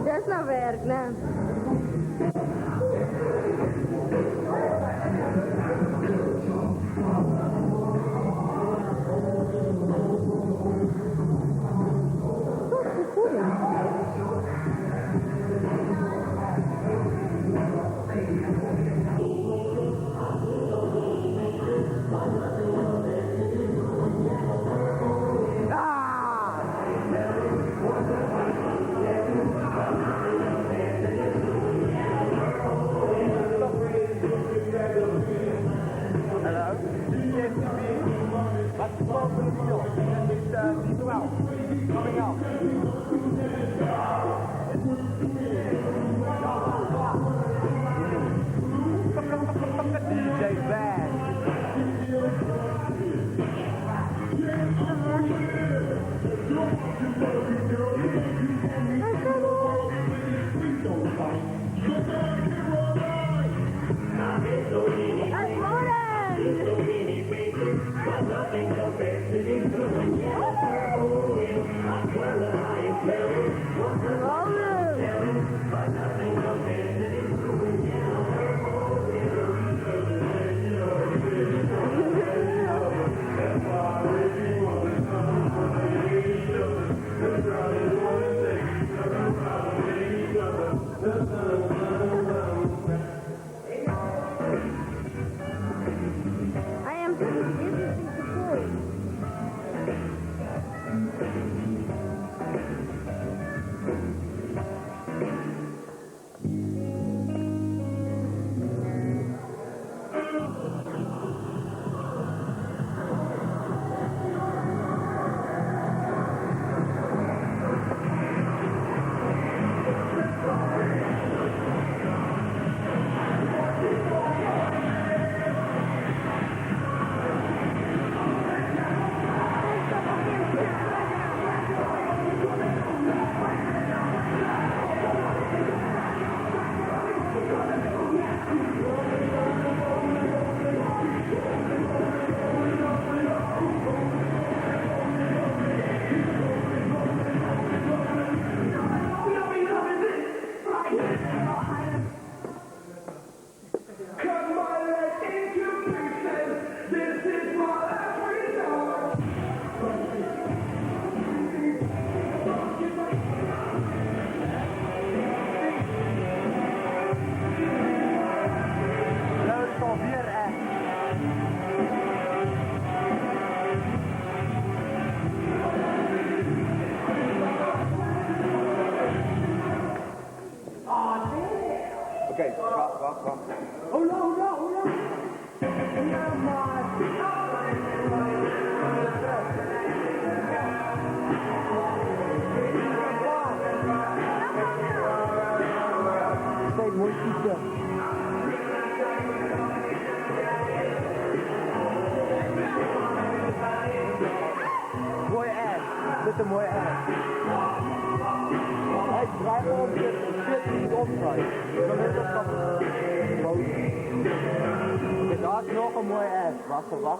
Dat is nou werk, né?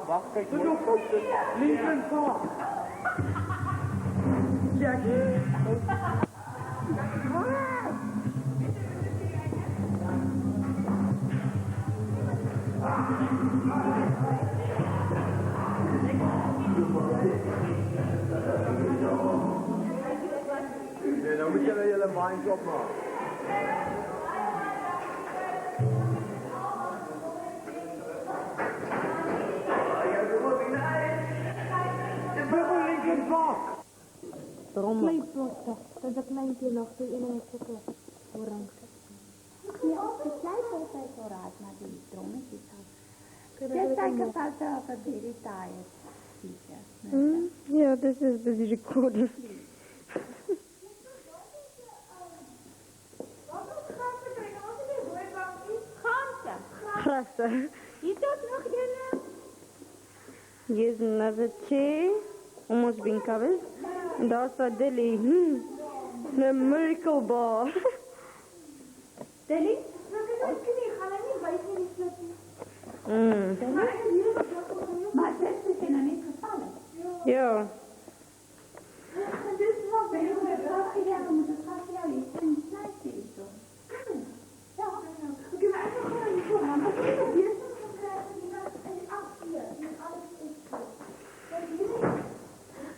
Wacht, kijk, Lincoln Park. Jackie. Nee, dan moet je wel je mind opmaken. Kleedposten, dat is een kleintje nog, die in een stukje orange. Ja, de kleedpost is vooruit, maar die strommetjes had. Je denkt dat het op het detail is. Yeah, this is busy recording. Grasse. Here's another chair, almost being covered. And also Delhi. The miracle bar. Delhi? Maar het is er nog niet gevallen. Ja. Dus nog ben je met het moet het gaat jou iets in het lijstje zo. Ja. Ik heb eigenlijk gewoon niet zo, maar ik heb hier zo'n gekregen die af hier.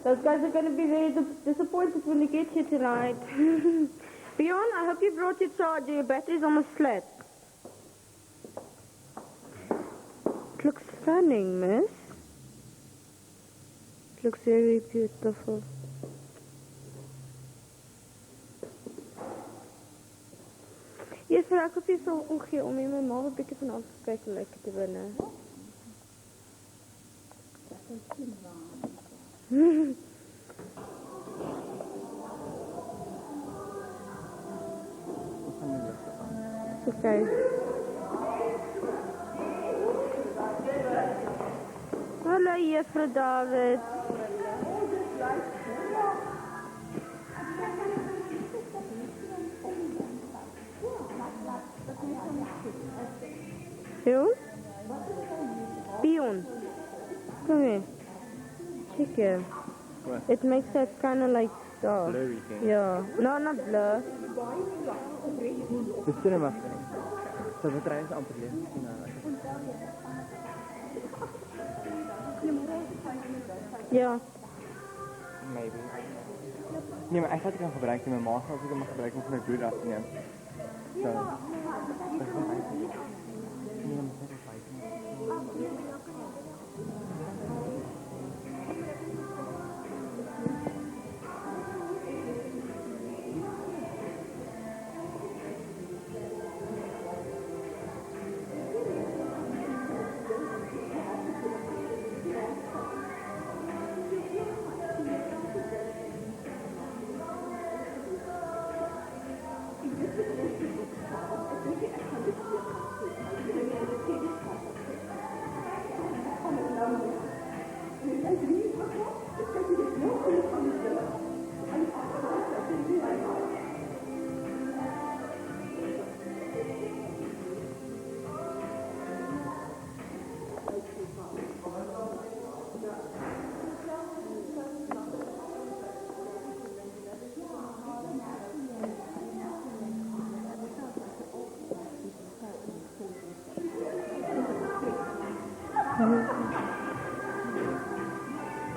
Those guys are going to be very disappointed when they get here tonight. Bjorn, I hope you brought your charger. Your battery's almost flat. It looks stunning, miss. It looks very beautiful. Yes, maar ek hoop jy sal omgee om my ma 'n bietjie van af te kyk en lekker te binne. Okay. Hallo, juffrou David. Pion? Pion. Come here. Check here. What? It makes that kind of like dark. Blurry thing. Yeah. No, not blur. Dis cinema. So wat ry is amper leeg. Ja. Maybe. Nee, maar ek het kan gebruik in my maag of ek mag gebruik om my bloed af te neem. So.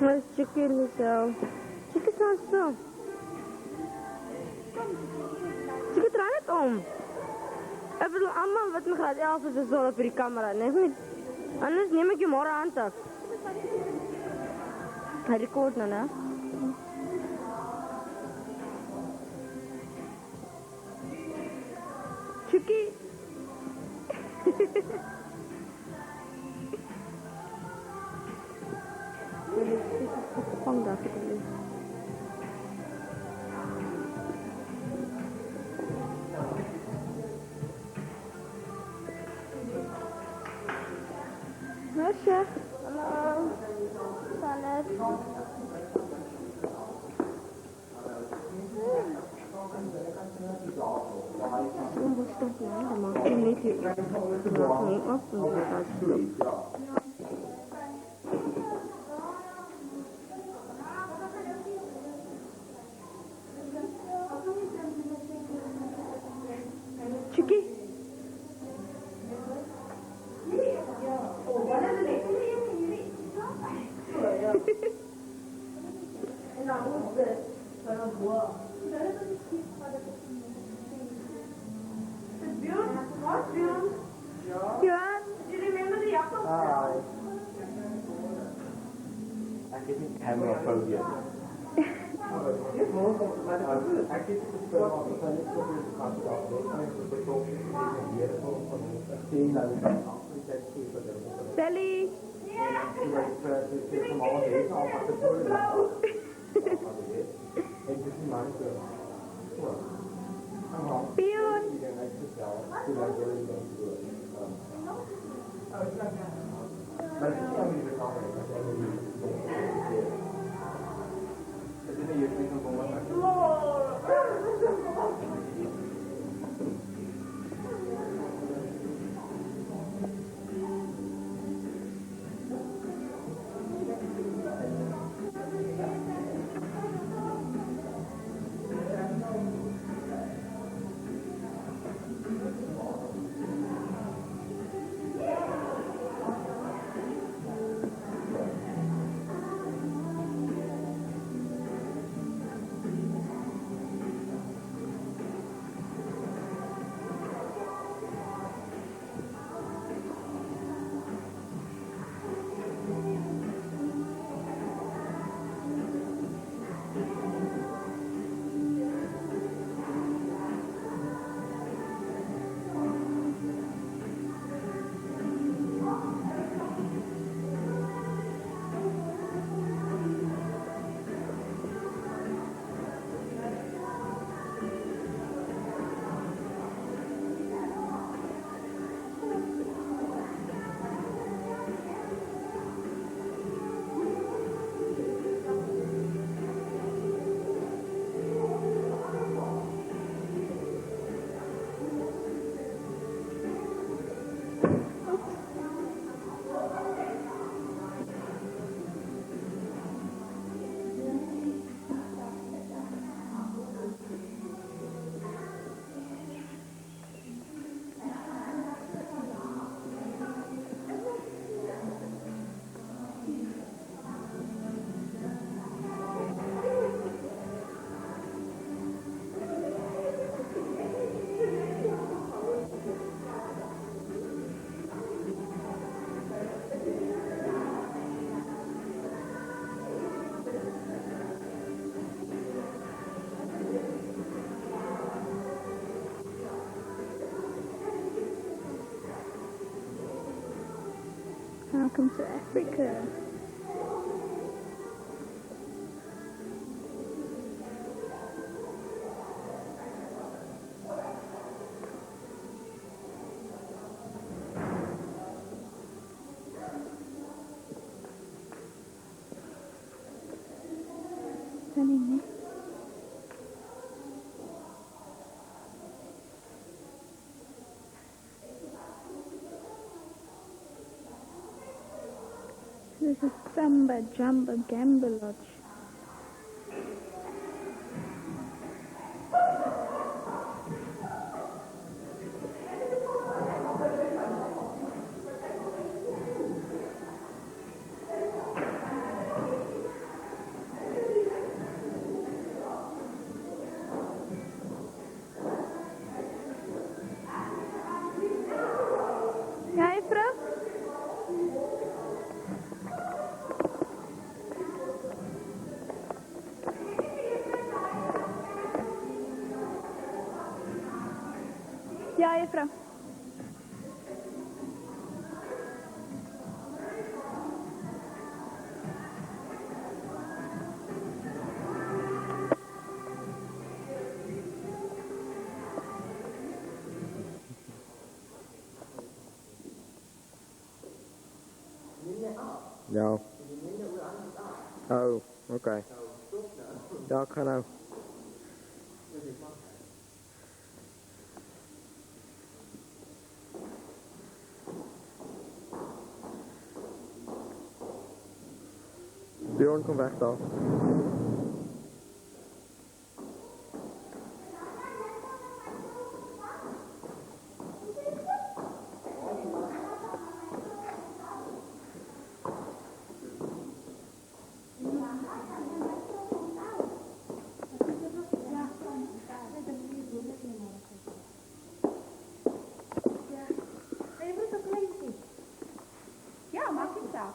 Where's Chicky in the cell? Chicky's not still. Chicky, draai het om. Ik bedoel, allemaal wat me gaat 11 is zo op die camera. Nee, niet. Anders neem ik je morgen aan tak. Hij record nou, hè? Chicky. Vang daar verder. Masha. Hallo. Salat. Kom bos toch ja, dan maak je niet hier. Maak niet af, dan gaat het. Chicky. Ja. Do you remember the apple? Hi. Ek het nie camera phobia. Sally. Pion. Welcome to Africa. Stunning, eh? This is Samba Jamba Gamba Lodge. Ja, juffrouw? Ja, juffrouw. No. Oh, okay. Ja, ik ga nou. Bjorn, kom weg dan. Ja, maak ik zelf.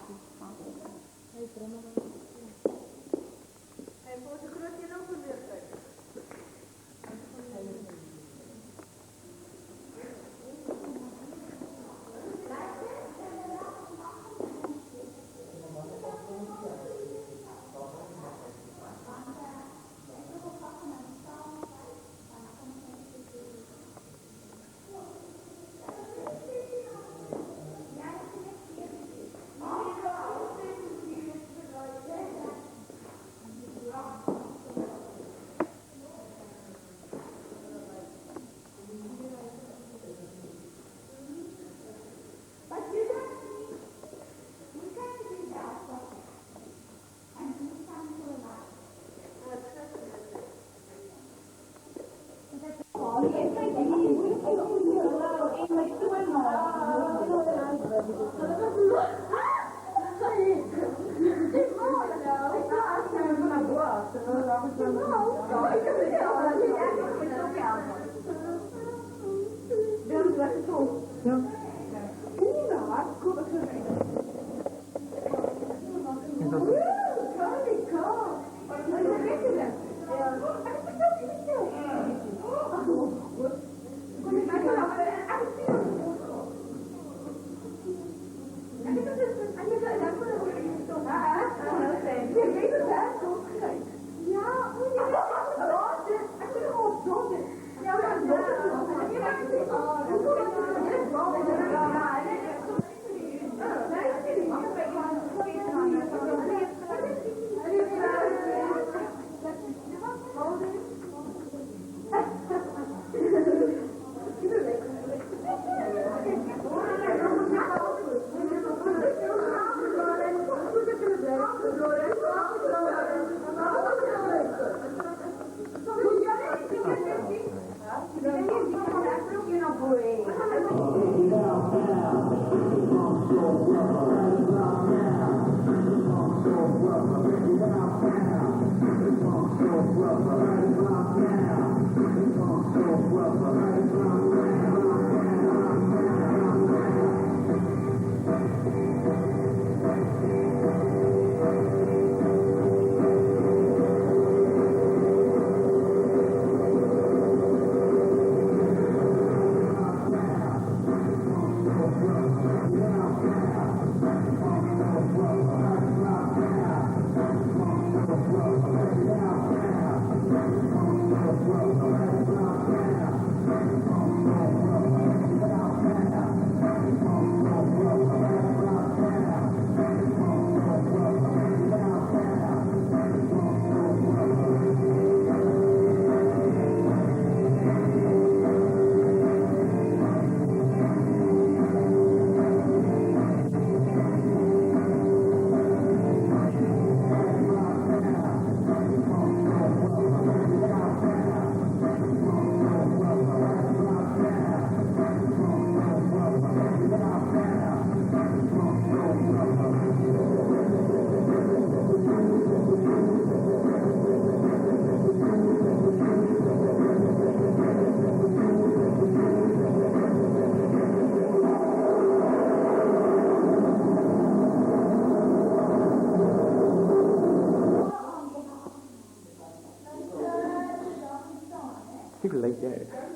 People like that.